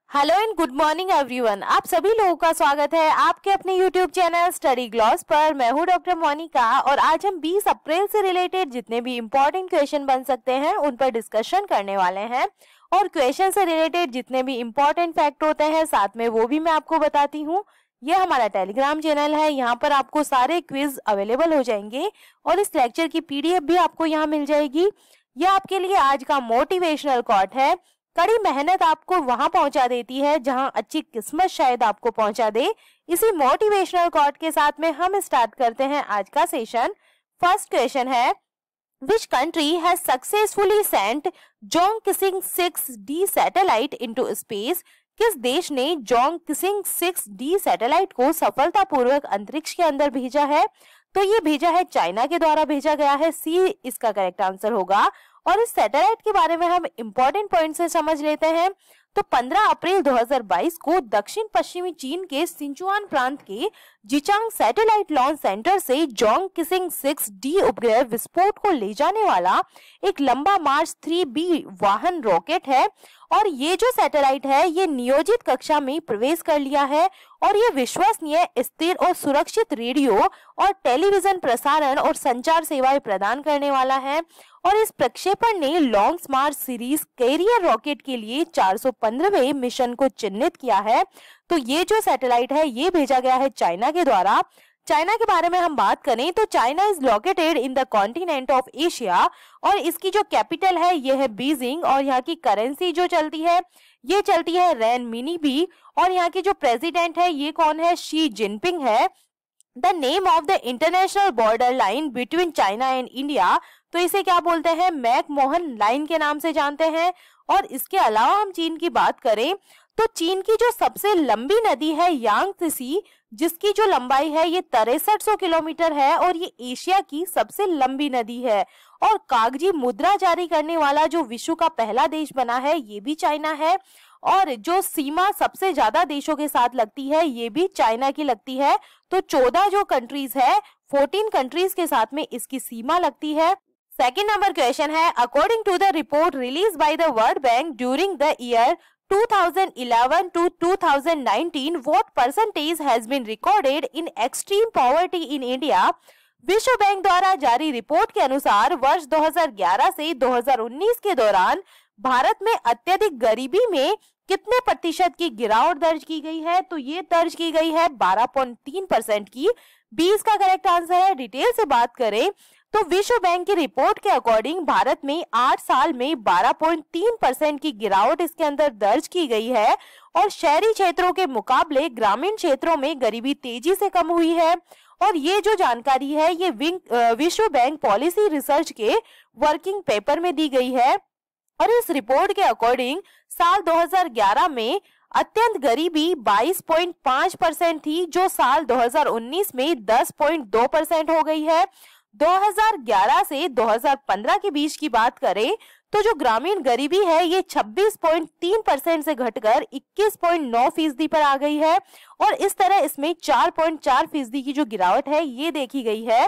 Hello and good morning everyone. आप सभी लोगों का स्वागत है आपके अपने यूट्यूब चैनल स्टडी ग्लॉस पर। मैं हूं डॉक्टर मोनिका और आज हम 20 अप्रैल से रिलेटेड जितने भी इम्पोर्टेंट क्वेश्चन बन सकते हैं उन पर डिस्कशन करने वाले हैं। और क्वेश्चन से रिलेटेड जितने भी इम्पोर्टेंट फैक्ट होते हैं साथ में वो भी मैं आपको बताती हूँ। ये हमारा टेलीग्राम चैनल है, यहाँ पर आपको सारे क्विज अवेलेबल हो जाएंगे और इस लेक्चर की पीडीएफ भी आपको यहाँ मिल जाएगी। यह आपके लिए आज का मोटिवेशनल कोट है। कड़ी मेहनत आपको वहां पहुंचा देती है जहां अच्छी किस्मत शायद आपको पहुंचा दे। इसी मोटिवेशनल कोट के साथ में हम स्टार्ट करते हैं आज का सेशन। फर्स्ट क्वेश्चन है, which country has successfully sent Zhongxing 6D satellite into space? किस देश ने जोंग किसिंग 6D सैटेलाइट को सफलतापूर्वक अंतरिक्ष के अंदर भेजा है? तो ये भेजा है चाइना के द्वारा भेजा गया है। सी इसका करेक्ट आंसर होगा। और इस सैटेलाइट के बारे में हम इंपॉर्टेंट पॉइंट से समझ लेते हैं। तो 15 अप्रैल 2022 को दक्षिण पश्चिमी चीन के सिंचुआन प्रांत के जिचांग सैटेलाइट लॉन्च सेंटर से जोंग किसिंग 6D उपग्रह विस्फोट को ले जाने वाला एक लंबा मार्स 3B वाहन रॉकेट है। और ये जो सैटेलाइट है ये नियोजित कक्षा में प्रवेश कर लिया है और ये विश्वसनीय, स्थिर और सुरक्षित रेडियो और टेलीविजन प्रसारण और संचार सेवाएं प्रदान करने वाला है। और इस प्रक्षेपण ने लॉन्ग मार्च सीरीज कैरियर रॉकेट के लिए 415वें मिशन को चिन्हित किया है। तो ये जो सैटेलाइट है ये भेजा गया है चाइना के द्वारा। चाइना के बारे में हम बात करें तो China is located in the continent of Asia और इसकी जो कैपिटल है ये है बीजिंग। और यहाँ की करेंसी जो चलती है ये चलती है रेन मिनी बी। और यहाँ की जो प्रेसिडेंट है ये कौन है? शी जिनपिंग है। The name of the international border line between China and India, तो इसे क्या बोलते हैं? मैकमोहन लाइन के नाम से जानते हैं। और इसके अलावा हम चीन की बात करें तो चीन की जो सबसे लंबी नदी है यांगत्से, जिसकी जो लंबाई है ये 6300 किलोमीटर है और ये एशिया की सबसे लंबी नदी है। और कागजी मुद्रा जारी करने वाला जो विश्व का पहला देश बना है ये भी चाइना है। और जो सीमा सबसे ज्यादा देशों के साथ लगती है ये भी चाइना की लगती है। तो 14 जो कंट्रीज है 14 कंट्रीज के साथ में इसकी सीमा लगती है। सेकेंड नंबर क्वेश्चन है, according to the report release by the World Bank during the year 2011 to 2019, what percentage has been recorded in extreme poverty in India? विश्व बैंक द्वारा जारी रिपोर्ट के अनुसार वर्ष 2011 से 2019 के दौरान भारत में अत्यधिक गरीबी में कितने प्रतिशत की गिरावट दर्ज की गई है? तो ये दर्ज की गई है 12.3% की। 20 का करेक्ट आंसर है। डिटेल से बात करें तो विश्व बैंक की रिपोर्ट के अकॉर्डिंग भारत में 8 साल में 12.3% की गिरावट इसके अंदर दर्ज की गई है। और शहरी क्षेत्रों के मुकाबले ग्रामीण क्षेत्रों में गरीबी तेजी से कम हुई है। और ये जो जानकारी है ये विश्व बैंक पॉलिसी रिसर्च के वर्किंग पेपर में दी गई है। और इस रिपोर्ट के अकॉर्डिंग साल 2011 में अत्यंत गरीबी 22.5% थी, जो साल 2019 में 10.2% हो गई है। 2011 से 2015 के बीच की बात करें तो जो ग्रामीण गरीबी है ये 26.3% से घटकर 21.9% पर आ गई है। और इस तरह इसमें 4.4% की जो गिरावट है ये देखी गई है।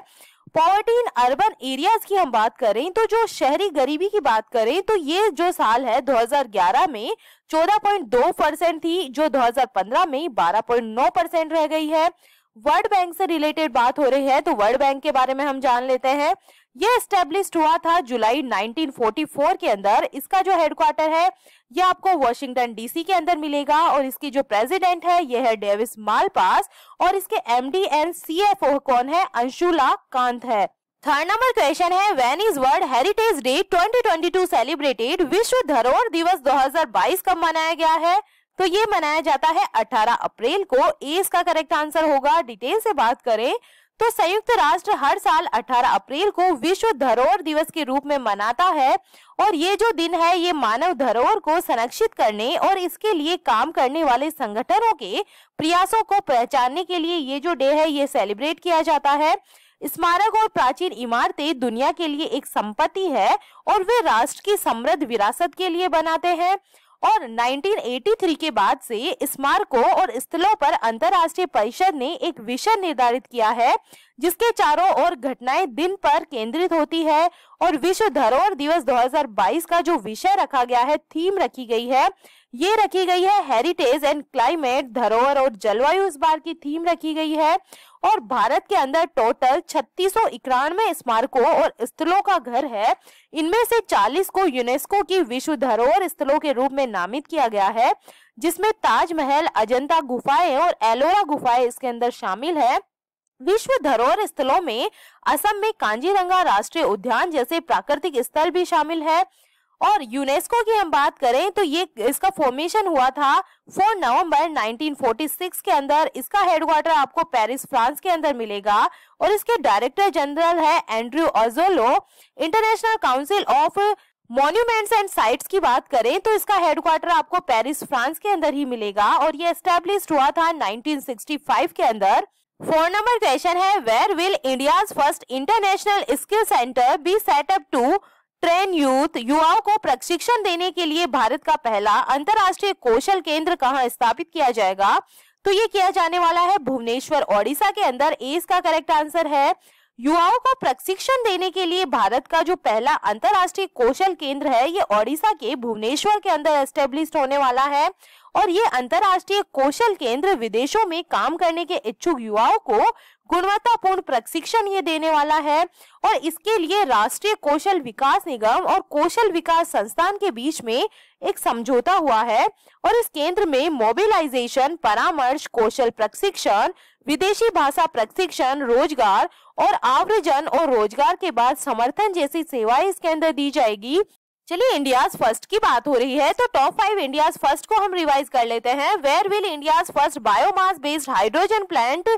पॉवर्टी इन अर्बन एरियाज की हम बात करें तो जो शहरी गरीबी की बात करें तो ये जो साल है 2011 में 14.2% थी, जो 2015 में 12.9% रह गई है। वर्ल्ड बैंक से रिलेटेड बात हो रही है तो वर्ल्ड बैंक के बारे में हम जान लेते हैं। ये एस्टेब्लिश हुआ था जुलाई 1944 के अंदर। इसका जो हेडक्वार्टर है ये आपको वॉशिंगटन डीसी के अंदर मिलेगा। और इसकी जो प्रेसिडेंट है ये है डेविस मालपास। और इसके एमडी एंड सीएफओ कौन है? अंशुला कांत है। थर्ड नंबर क्वेश्चन है, when is world heritage day 2022 celebrated? विश्व धरोहर दिवस 2022 कब मनाया गया है? तो ये मनाया जाता है 18 अप्रैल को। ए इसका करेक्ट आंसर होगा। डिटेल से बात करें तो संयुक्त राष्ट्र हर साल 18 अप्रैल को विश्व धरोहर दिवस के रूप में मनाता है। और ये जो दिन है ये मानव धरोहर को संरक्षित करने और इसके लिए काम करने वाले संगठनों के प्रयासों को पहचानने के लिए ये जो डे है ये सेलिब्रेट किया जाता है। स्मारक और प्राचीन इमारतें दुनिया के लिए एक संपत्ति है और वे राष्ट्र की समृद्ध विरासत के लिए बनाते हैं। और 1983 के बाद से स्मारकों और स्थलों पर अंतर्राष्ट्रीय परिषद ने एक विषय निर्धारित किया है जिसके चारों ओर घटनाएं दिन पर केंद्रित होती है। और विश्व धरोहर दिवस 2022 का जो विषय रखा गया है, थीम रखी गई है, ये रखी गई है हेरिटेज एंड क्लाइमेट, धरोहर और जलवायु इस बार की थीम रखी गई है। और भारत के अंदर टोटल 3691 स्मारकों और स्थलों का घर है। इनमें से 40 को यूनेस्को की विश्व धरोहर स्थलों के रूप में नामित किया गया है, जिसमें ताजमहल, अजंता गुफाएं और एलोरा गुफाएं इसके अंदर शामिल है। विश्व धरोहर स्थलों में असम में कांजीरंगा राष्ट्रीय उद्यान जैसे प्राकृतिक स्थल भी शामिल है। और यूनेस्को की हम बात करें तो ये इसका फॉर्मेशन हुआ था 4 नवंबर 1946 के अंदर। इसका हेडक्वार्टर आपको पेरिस, फ्रांस के अंदर मिलेगा और इसके डायरेक्टर जनरल है Andrew Azoulay. International council of monuments and sites की बात करें तो इसका हेडक्वार्टर आपको पेरिस, फ्रांस के अंदर ही मिलेगा और ये एस्टेब्लिश हुआ था 1965 के अंदर। 4 नंबर क्वेश्चन है, where will India's first international skill centre be set up to train youth? युवाओं को प्रशिक्षण देने के लिए भारत का पहला अंतरराष्ट्रीय कौशल केंद्र कहां स्थापित किया जाएगा? तो ये किया जाने वाला है भुवनेश्वर, ओडिशा के अंदर। ए इसका करेक्ट आंसर है। युवाओं को प्रशिक्षण देने के लिए भारत का जो पहला अंतरराष्ट्रीय कौशल केंद्र है, ये ओडिशा के भुवनेश्वर के अंदर एस्टेब्लिश होने वाला है। और ये अंतरराष्ट्रीय कौशल केंद्र विदेशों में काम करने के इच्छुक युवाओं को गुणवत्तापूर्ण प्रशिक्षण ये देने वाला है। और इसके लिए राष्ट्रीय कौशल विकास निगम और कौशल विकास संस्थान के बीच में एक समझौता हुआ है। और इस केंद्र में मोबिलाइजेशन, परामर्श, कौशल प्रशिक्षण, विदेशी भाषा प्रशिक्षण, रोजगार और आव्रजन और रोजगार के बाद समर्थन जैसी सेवाएं इसके अंदर दी जाएगी। चलिए इंडियाज फर्स्ट की बात हो रही है तो टॉप 5 इंडियाज फर्स्ट को हम रिवाइज कर लेते हैं। Where will India's first biomass based hydrogen plant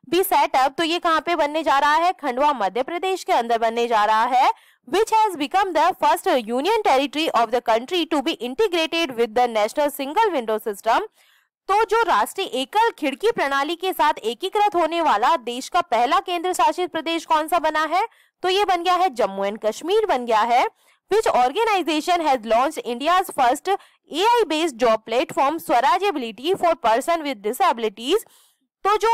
be set up? तो ये कहाँ पे बनने जा रहा है? खंडवा, मध्य प्रदेश के अंदर बनने जा रहा है। Which has become the first union territory of the country to be integrated with the national single window system? तो जो राष्ट्रीय एकल खिड़की प्रणाली के साथ एकीकृत होने वाला देश का पहला केंद्र शासित प्रदेश कौन सा बना है? तो ये बन गया है जम्मू एंड कश्मीर बन गया है। Which organization has launched India's first AI-based job platform स्वराज्यबिलिटी for person with disabilities? तो जो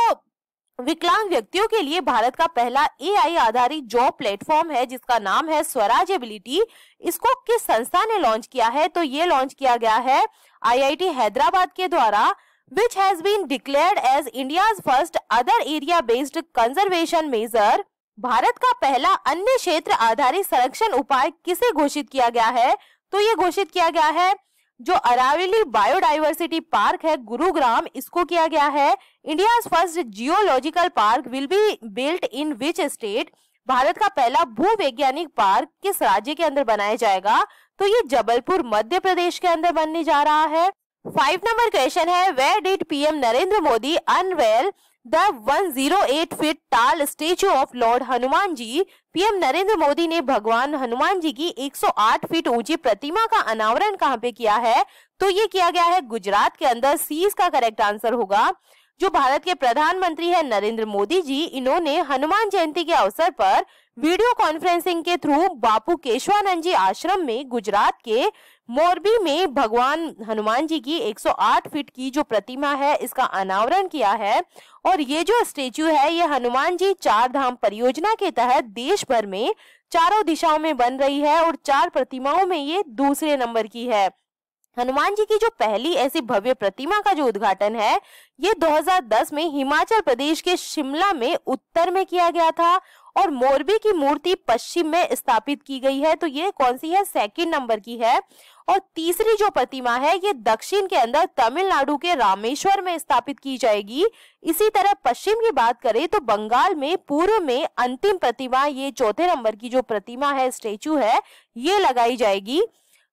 विकलांग व्यक्तियों के लिए भारत का पहला AI आधारित जॉब प्लेटफॉर्म है जिसका नाम है स्वराज्यबिलिटी, इसको किस संस्था ने लॉन्च किया है? तो ये लॉन्च किया गया है IIT हैदराबाद के द्वारा। Which has been declared as India's first other area based conservation measure? Bharat का पहला अन्य क्षेत्र आधारित संरक्षण उपाय किसे घोषित किया गया है? तो ये घोषित किया गया है जो अरावली बायोडाइवर्सिटी पार्क है गुरुग्राम, इसको किया गया है। India's first geological park will be built in which state? Bharat का पहला भूवैज्ञानिक पार्क किस राज्य के अंदर बनाया जाएगा? तो ये जबलपुर, मध्य प्रदेश के अंदर बनने जा रहा है। 5 नंबर क्वेश्चन है, where did PM Narendra Modi unveil the 108 feet tall statue of lord Hanuman ji? PM Narendra Modi ने भगवान हनुमान जी की 108 फीट ऊंची प्रतिमा का अनावरण कहां पे किया है? तो ये किया गया है गुजरात के अंदर। सी इसका करेक्ट आंसर होगा। जो भारत के प्रधानमंत्री है नरेंद्र मोदी जी, इन्होंने हनुमान जयंती के अवसर पर वीडियो कॉन्फ्रेंसिंग के थ्रू बापू केशवानंद जी आश्रम में गुजरात के मोरबी में भगवान हनुमान जी की 108 फीट की जो प्रतिमा है इसका अनावरण किया है। और ये जो स्टेच्यू है ये हनुमान जी 4 धाम परियोजना के तहत देश भर में चारों दिशाओं में बन रही है और 4 प्रतिमाओं में ये दूसरे नंबर की है। हनुमान जी की जो पहली ऐसी भव्य प्रतिमा का जो उद्घाटन है ये 2010 में हिमाचल प्रदेश के शिमला में उत्तर में किया गया था और मोरबी की मूर्ति पश्चिम में स्थापित की गई है। तो ये कौन सी है? 2nd नंबर की है। और तीसरी जो प्रतिमा है ये दक्षिण के अंदर तमिलनाडु के रामेश्वर में स्थापित की जाएगी। इसी तरह पश्चिम की बात करें तो बंगाल में पूर्व में अंतिम प्रतिमा, ये 4थे नंबर की जो प्रतिमा है, स्टेचू है, ये लगाई जाएगी।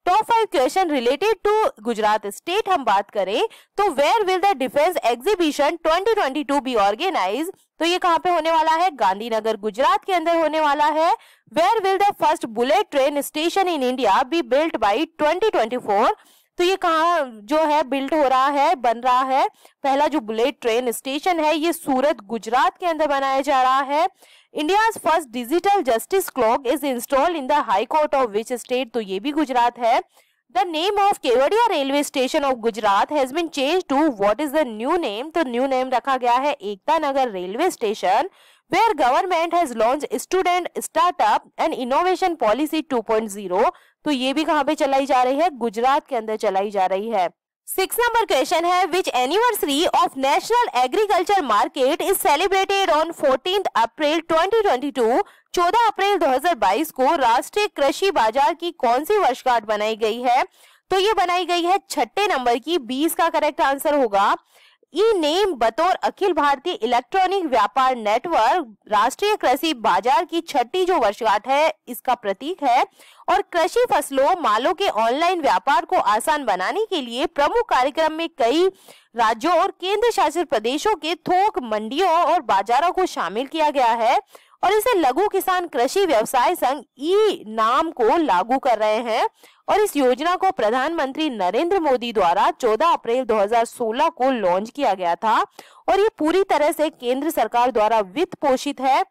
Top 5 question related to Gujarat state हम बात करें तो where will the defence exhibition 2022 be organise? तो ये कहाँ पे होने वाला है? गांधीनगर, गुजरात के अंदर होने वाला है। Where will the first bullet train station in India be built by 2024? तो ये कहाँ जो है बिल्ट हो रहा है, बन रहा है? पहला जो बुलेट ट्रेन स्टेशन है ये सूरत, गुजरात के अंदर बनाया जा रहा है। India's first digital justice clock is installed in the high court of which state? तो ये भी गुजरात है। The name of Kevadia railway station of Gujarat has been change to what is the new name? तो न्यू नेम रखा गया है Ekta Nagar railway station. where government has launched student startup and innovation policy 2.0। तो ये भी कहाँ पे चलाई जा रही है? गुजरात के अंदर चलाई जा रही है। 6 नंबर क्वेश्चन है, which anniversary of national agriculture market is celebrated on 14 अप्रैल 2022। 14 अप्रैल 2022 को राष्ट्रीय कृषि बाजार की कौन सी वर्षगांठ बनाई गई है? तो ये बनाई गई है 6 नंबर की। 20 का करेक्ट आंसर होगा। ई नेम बतौर अखिल भारतीय इलेक्ट्रॉनिक व्यापार नेटवर्क राष्ट्रीय कृषि बाजार की 6ठी जो वर्षगांठ है इसका प्रतीक है और कृषि फसलों मालों के ऑनलाइन व्यापार को आसान बनाने के लिए प्रमुख कार्यक्रम में कई राज्यों और केंद्र शासित प्रदेशों के थोक मंडियों और बाजारों को शामिल किया गया है और इसे लघु किसान कृषि व्यवसाय संघ ई नाम को लागू कर रहे हैं और इस योजना को प्रधानमंत्री नरेंद्र मोदी द्वारा 14 अप्रैल 2016 को लॉन्च किया गया था और ये पूरी तरह से केंद्र सरकार द्वारा वित्त पोषित है।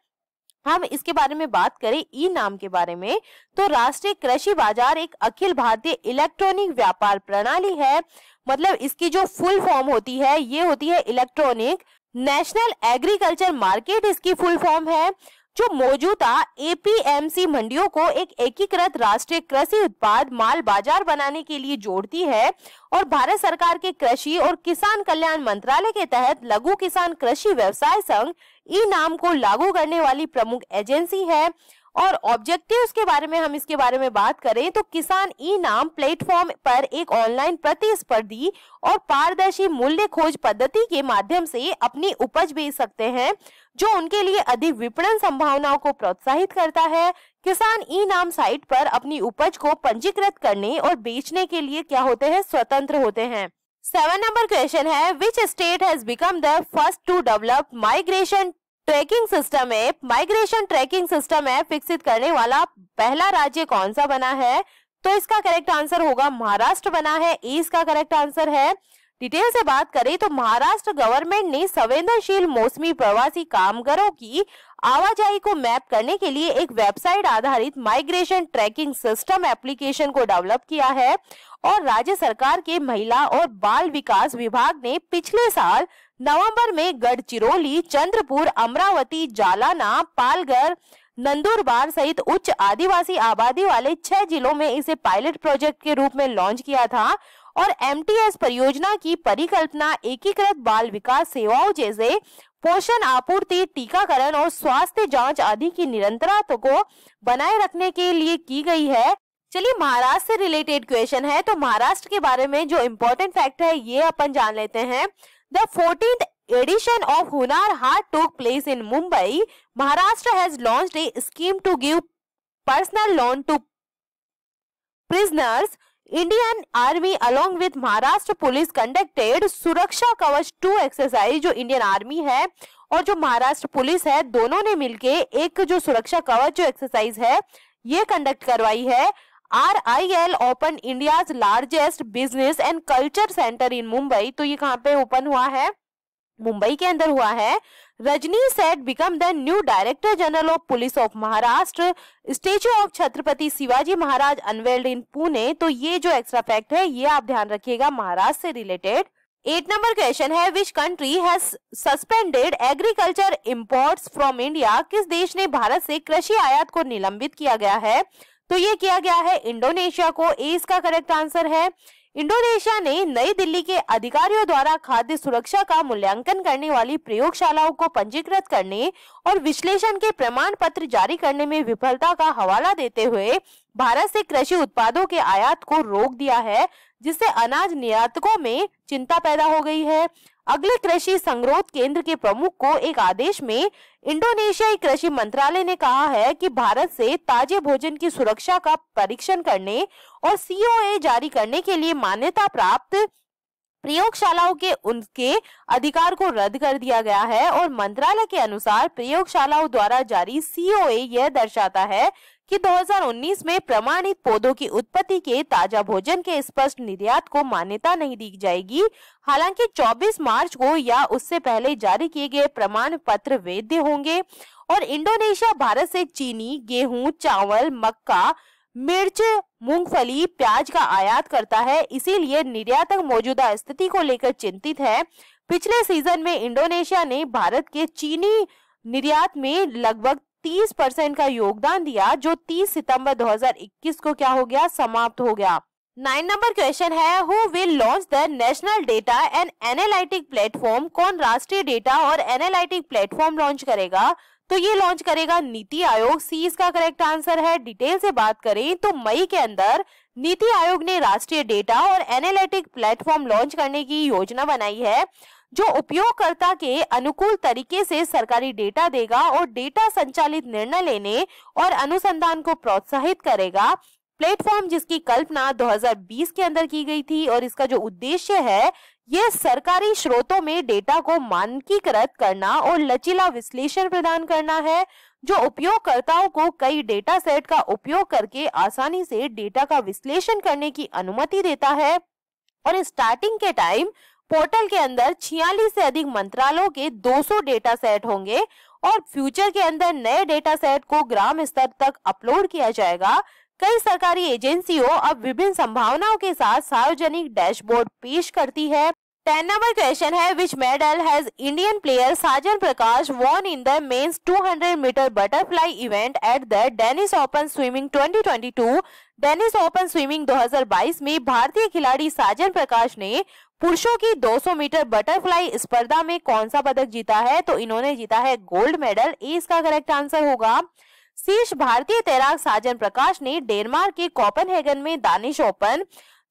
हम इसके बारे में बात करें ई नाम के बारे में तो राष्ट्रीय कृषि बाजार एक अखिल भारतीय इलेक्ट्रॉनिक व्यापार प्रणाली है। मतलब इसकी जो फुल फॉर्म होती है ये होती है इलेक्ट्रॉनिक नेशनल एग्रीकल्चर मार्केट, इसकी फुल फॉर्म है, जो मौजूदा एपीएमसी मंडियों को एक एकीकृत राष्ट्रीय कृषि उत्पाद माल बाजार बनाने के लिए जोड़ती है और भारत सरकार के कृषि और किसान कल्याण मंत्रालय के तहत लघु किसान कृषि व्यवसाय संघ ई नाम को लागू करने वाली प्रमुख एजेंसी है। और ऑब्जेक्टिव्स के बारे में हम इसके बारे में बात करें तो किसान ई नाम प्लेटफॉर्म पर एक ऑनलाइन प्रतिस्पर्धी और पारदर्शी मूल्य खोज पद्धति के माध्यम से अपनी उपज बेच सकते हैं जो उनके लिए अधिक विपणन संभावनाओं को प्रोत्साहित करता है। किसान ई नाम साइट पर अपनी उपज को पंजीकृत करने और बेचने के लिए क्या होते हैं? स्वतंत्र होते हैं। 7 नंबर क्वेश्चन है, which state has become the first to develop migration tracking system app? Migration tracking system app विकसित करने वाला पहला राज्य कौन सा बना है? तो इसका करेक्ट आंसर होगा महाराष्ट्र बना है। ए इसका करेक्ट आंसर है। डिटेल से बात करें तो महाराष्ट्र गवर्नमेंट ने संवेदनशील मौसमी प्रवासी कामगारों की आवाजाही को मैप करने के लिए एक वेबसाइट आधारित माइग्रेशन ट्रैकिंग सिस्टम एप्लीकेशन को डेवलप किया है और राज्य सरकार के महिला और बाल विकास विभाग ने पिछले साल नवंबर में गढ़चिरौली, चंद्रपुर, अमरावती, जालना, पालघर, नंदुरबार सहित उच्च आदिवासी आबादी वाले 6 जिलों में इसे पायलट प्रोजेक्ट के रूप में लॉन्च किया था और एमटीएस परियोजना की परिकल्पना एकीकृत बाल विकास सेवाओं जैसे पोषण आपूर्ति, टीकाकरण और स्वास्थ्य जांच आदि की निरंतरता को बनाए रखने के लिए की गई है। चलिए महाराष्ट्र से रिलेटेड क्वेश्चन है तो महाराष्ट्र के बारे में जो इम्पोर्टेंट फैक्ट है ये अपन जान लेते हैं। The 14th edition of Hunar Haat took place in Mumbai. Maharashtra has launched a scheme to give personal loan to prisoners. Indian Army along with Maharashtra Police conducted सुरक्षा कवच 2 एक्सरसाइज। जो Indian army है और जो Maharashtra police है दोनों ने मिलके एक जो सुरक्षा कवच जो एक्सरसाइज है ये कंडक्ट करवाई है। RIL open India's largest business and culture centre in Mumbai. तो ये कहाँ पे ओपन हुआ है? मुंबई के अंदर हुआ है। Rajni Seth become the new director general of police of Maharashtra. Statue of Chhatrapati Shivaji Maharaj unveiled in Pune. तो ये जो एक्स्ट्रा फैक्ट है ये आप ध्यान रखिएगा महाराष्ट्र से रिलेटेड। 8 नंबर क्वेश्चन है, which country has suspended agriculture imports from India? किस देश ने भारत से कृषि आयात को निलंबित किया गया है? तो ये किया गया है इंडोनेशिया को। ए इसका करेक्ट आंसर है। इंडोनेशिया ने नई दिल्ली के अधिकारियों द्वारा खाद्य सुरक्षा का मूल्यांकन करने वाली प्रयोगशालाओं को पंजीकृत करने और विश्लेषण के प्रमाण पत्र जारी करने में विफलता का हवाला देते हुए भारत से कृषि उत्पादों के आयात को रोक दिया है, जिससे अनाज निर्यातकों में चिंता पैदा हो गई है। अगले कृषि संग्रोध केंद्र के प्रमुख को एक आदेश में इंडोनेशियाई कृषि मंत्रालय ने कहा है कि भारत से ताजे भोजन की सुरक्षा का परीक्षण करने और COA जारी करने के लिए मान्यता प्राप्त प्रयोगशालाओं के उनके अधिकार को रद्द कर दिया गया है और मंत्रालय के अनुसार प्रयोगशालाओं द्वारा जारी COA यह दर्शाता है कि 2019 में प्रमाणित पौधों की उत्पत्ति के ताजा भोजन के स्पष्ट निर्यात को मान्यता नहीं दी जाएगी। हालांकि 24 मार्च को या उससे पहले जारी किए गए प्रमाण पत्र वैध होंगे और इंडोनेशिया भारत से चीनी, गेहूं, चावल, मक्का, मिर्च, मूंगफली, प्याज का आयात करता है। इसीलिए निर्यातक मौजूदा स्थिति को लेकर चिंतित है। पिछले सीजन में इंडोनेशिया ने भारत के चीनी निर्यात में लगभग 30% का योगदान दिया, जो 30 सितंबर 2021 को क्या हो गया, समाप्त हो गया। 9 नंबर क्वेश्चन है, who will launch the national data and analytic platform? कौन राष्ट्रीय डेटा और एनालिटिक प्लेटफॉर्म लॉन्च करेगा? तो ये लॉन्च करेगा नीति आयोग। सी इसका करेक्ट आंसर है। डिटेल से बात करें तो मई के अंदर नीति आयोग ने राष्ट्रीय डेटा और एनालिटिक प्लेटफॉर्म लॉन्च करने की योजना बनाई है, जो उपयोगकर्ता के अनुकूल तरीके से सरकारी डेटा देगा और डेटा संचालित निर्णय लेने और अनुसंधान को प्रोत्साहित करेगा। प्लेटफॉर्म जिसकी कल्पना 2020 के अंदर की गई थी और इसका जो उद्देश्य है, ये सरकारी स्रोतों में डेटा को मानकीकृत करना और लचीला विश्लेषण प्रदान करना है, जो उपयोगकर्ताओं को कई डेटा सेट का उपयोग करके आसानी से डेटा का विश्लेषण करने की अनुमति देता है। और स्टार्टिंग के टाइम पोर्टल के अंदर 46 से अधिक मंत्रालयों के 200 डेटा सेट होंगे और फ्यूचर के अंदर नए डेटा सेट को ग्राम स्तर तक अपलोड किया जाएगा। कई सरकारी एजेंसियों अब विभिन्न संभावनाओं के साथ सार्वजनिक डैशबोर्ड पेश करती है। 10 नंबर क्वेश्चन है, which medal has Indian player Sajan Prakash won in the men's 200 metre butterfly event at the Danish open swimming 2022? Danish open swimming 2022 में भारतीय खिलाड़ी साजन प्रकाश ने पुरुषों की 200 मीटर बटरफ्लाई स्पर्धा में कौन सा पदक जीता है? तो इन्होंने जीता है गोल्ड मेडल। ए इसका करेक्ट आंसर होगा। शीर्ष भारतीय तैराक साजन प्रकाश ने डेनमार्क के कोपेनहेगन में दानिश ओपन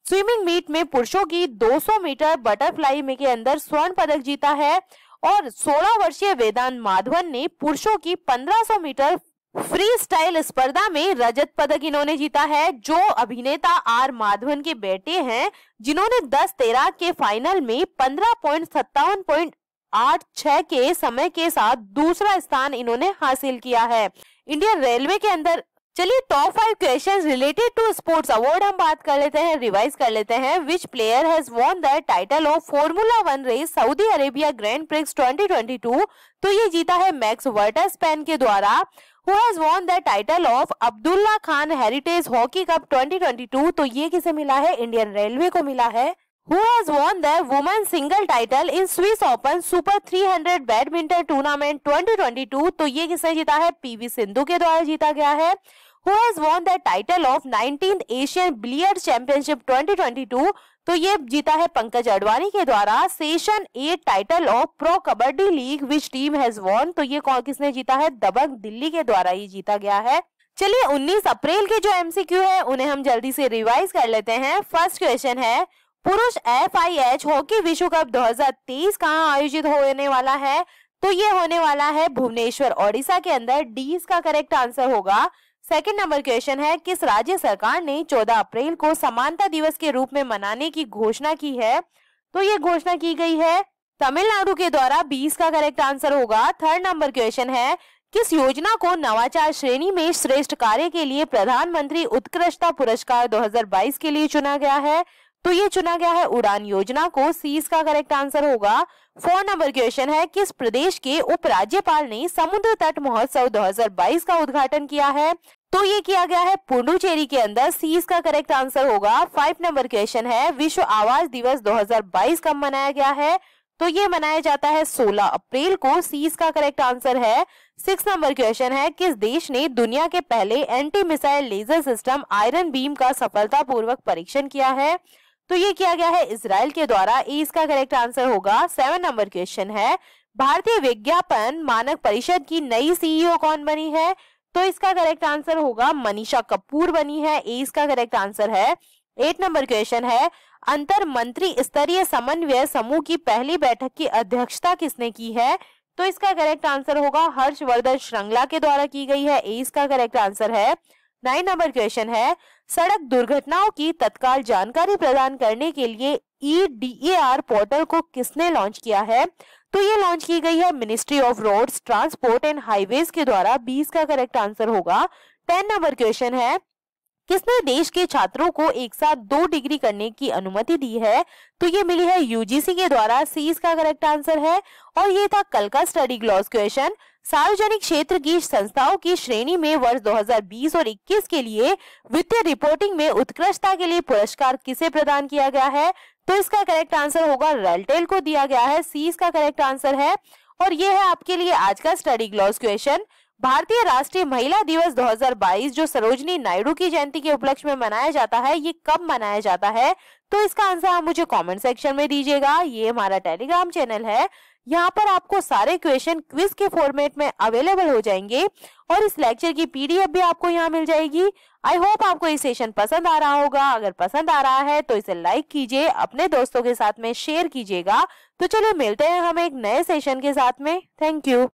स्विमिंग मीट में पुरुषों की 200 मीटर बटरफ्लाई में के अंदर स्वर्ण पदक जीता है और 16 वर्षीय वेदांत माधवन ने पुरुषों की 1500 मीटर फ्री स्टाइल स्पर्धा में रजत पदक इन्होंने जीता है, जो अभिनेता आर माधवन के बेटे हैं, जिन्होंने 10 तैराक के फाइनल में 15.57.86 के समय के साथ दूसरा स्थान इन्होंने हासिल किया है। इंडियन रेलवे के अंदर चलिए top 5 questions related to sports award हम बात कर लेते हैं, रिवाइज कर लेते हैं। Which player has won the title of formula 1 race Saudi Arabia grand prix 2022? तो ये जीता है मैक्स वर्स्टैपेन के द्वारा। Who has won the title of Abdullah Khan heritage hockey cup 2022? तो ये किसे मिला है? इंडियन रेलवे को मिला है। Who has won the women's single title in Swiss Open Super 300 badminton tournament 2022? तो ये किसने जीता है? पीवी सिंधु के द्वारा जीता गया है। Who has won the title of 19th Asian Billiards Championship 2022? तो ये जीता है पंकज अडवाणी के द्वारा। Session 8 title of pro kabaddi league which team has won? तो ये किसने जीता है? दबंग दिल्ली के द्वारा ये जीता गया है। चलिए 19 अप्रैल के जो एमसीक्यू है उन्हें हम जल्दी से रिवाइज कर लेते हैं। फर्स्ट क्वेश्चन है, पुरुष FIH हॉकी विश्व कप 2023 कहाँ आयोजित होने वाला है? तो ये होने वाला है भुवनेश्वर ओडिशा के अंदर। डी इसका करेक्ट आंसर होगा। सेकंड नंबर क्वेश्चन है, किस राज्य सरकार ने 14 अप्रैल को समानता दिवस के रूप में मनाने की घोषणा की है? तो ये घोषणा की गई है तमिलनाडु के द्वारा। 20 का करेक्ट आंसर होगा। थर्ड नंबर क्वेश्चन है, किस योजना को नवाचार श्रेणी में श्रेष्ठ कार्य के लिए प्रधानमंत्री उत्कृष्टता पुरस्कार 2022 के लिए चुना गया है? तो ये चुना गया है उड़ान योजना को। सी इसका करेक्ट आंसर होगा। 4 नंबर क्वेश्चन है, किस प्रदेश के उपराज्यपाल ने समुद्र तट महोत्सव 2022 का उद्घाटन किया है? तो ये किया गया है पुडुचेरी के अंदर। सी इसका करेक्ट आंसर होगा। 5 नंबर क्वेश्चन है, विश्व आवास दिवस 2022 कब मनाया गया है? तो ये मनाया जाता है 16 अप्रैल को। सी इसका करेक्ट आंसर है। 6 नंबर क्वेश्चन है, किस देश ने दुनिया के पहले anti missile laser system Iron Beam का सफलतापूर्वक परीक्षण किया है? तो ये किया गया है इजराइल के द्वारा। ए इसका करेक्ट आंसर होगा। 7 नंबर क्वेश्चन है, भारतीय विज्ञापन मानक परिषद की नई CEO कौन बनी है? तो इसका करेक्ट आंसर होगा मनीषा कपूर बनी है। ए इसका करेक्ट आंसर है। 8 नंबर क्वेश्चन है, अंतर मंत्री स्तरीय समन्वय समूह की पहली बैठक की अध्यक्षता किसने की है? तो इसका करेक्ट आंसर होगा हर्षवर्धन श्रृंगला के द्वारा की गई है। ए इसका करेक्ट आंसर है। 9 नंबर क्वेश्चन है, सड़क दुर्घटनाओं की तत्काल जानकारी प्रदान करने के लिए EDAR पोर्टल को किसने लॉन्च किया है? तो ये लॉन्च की गई है ministry of roads transport and highways के द्वारा। 20 का करेक्ट आंसर होगा। 10 नंबर क्वेश्चन है, किसने देश के छात्रों को एक साथ 2 डिग्री करने की अनुमति दी है? तो ये मिली है UGC के द्वारा। सी इसका करेक्ट आंसर है। और ये था कल का स्टडी ग्लॉस क्वेश्चन। सार्वजनिक क्षेत्र की संस्थाओं की श्रेणी में वर्ष 2020 और 21 के लिए वित्तीय रिपोर्टिंग में उत्कृष्टता के लिए पुरस्कार किसे प्रदान किया गया है? तो इसका करेक्ट आंसर होगा रेलटेल को दिया गया है। सी इसका करेक्ट आंसर है। और ये है आपके लिए आज का स्टडी ग्लॉस क्वेश्चन। भारतीय राष्ट्रीय महिला दिवस 2022 जो सरोजिनी नायडू की जयंती के उपलक्ष्य में मनाया जाता है, ये कब मनाया जाता है? तो इसका आंसर आप मुझे कमेंट सेक्शन में दीजिएगा। ये हमारा टेलीग्राम चैनल है, यहाँ पर आपको सारे क्वेश्चन क्विज के फॉर्मेट में अवेलेबल हो जाएंगे और इस लेक्चर की पीडीएफ भी आपको यहाँ मिल जाएगी। आई होप आपको ये सेशन पसंद आ रहा होगा। अगर पसंद आ रहा है तो इसे लाइक कीजिए, अपने दोस्तों के साथ में शेयर कीजिएगा। तो चलिए मिलते हैं हम एक नए सेशन के साथ में। Thank you.